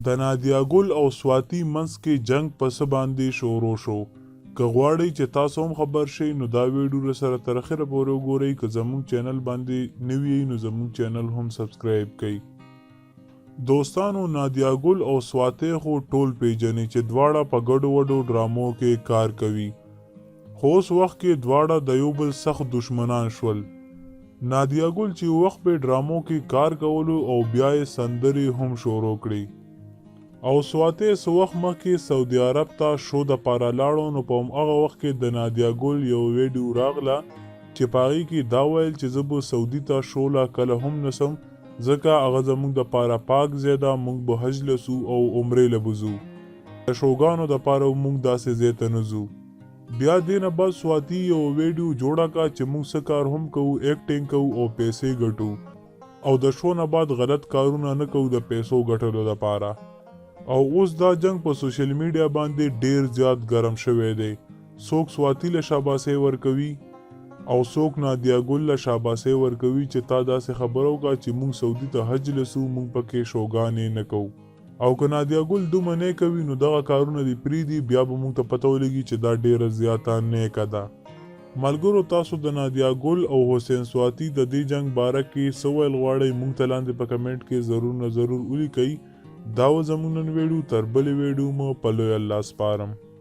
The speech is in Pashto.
د نادیا ګل او سواتي منځ کې جنگ په څه باندې شروع شو. که غواړئ چې تاسو هم خبر شئ نو دا ویډیو سره تر اخره پورې وګورئ. که زموږ چینل باندې نوي یئ نو زموږ چینل هم سبسکرایب کړئ. دوستانو، نادیا ګل او سواتي خو ټول پیژني چې دواړه په ګډو وډو ډرامو کې کار کوي، خو اوس وخت کې دواړه د یو بل سخت دشمنان شول. نادیا ګل چې وخت په ډرامو کې کار کولو او بیا یې سندرې هم شروع کړې، او سواتي څه وخت مخکې سعودي عرب ته شو د پاره لاړو. نو په هماغه وخت کې د نادیا ګل یو ویډیو راغله چې په هغې کې دا ویل چې زه به سعودي ته شوله کله هم نسم، ځکه هغه زموږ دپاره پاک ځای ده، موږ به حج له ځو او عمرې له به ځو، د شوګانو دپاره موږ داسې ځای ته نه ځو. بیا دې نه بعد سواتي یو ویډیو جوړه کړه چې موږ څه کار هم کوو، ایکټینګ کوو او پیسې ګټو، او د شو نه بعد غلط کارونه نه کوو د پیسو ګټلو دپاره. او اوس دا جنگ په سوشل میډیا باندې ډیر زیات ګرم شوی دی. څوک سواتي له شاباسي ورکوي او څوک نادیا ګل له شاباسي ورکوي چې تا داسې خبره وکړه چې موږ سعودي ته حج لسو، موږ پکې شوګانې نه کوو. او که نادیا ګل دومره نه کوي نو دغه کارونه دې پرېږدي، بیا به موږ ته پته ولګي چې دا ډیره زیاته نیکه ده. ملګرو، تاسو د نادیا ګل او حسین سواتي د دې جنگ باره کې څه ویل غواړئ موږ ته لاندې په کمنټ کې ضرور ولیکئ. دا و زموږ نن ویډیو، تر بلې ویډیو مو په لوی الله سپارم.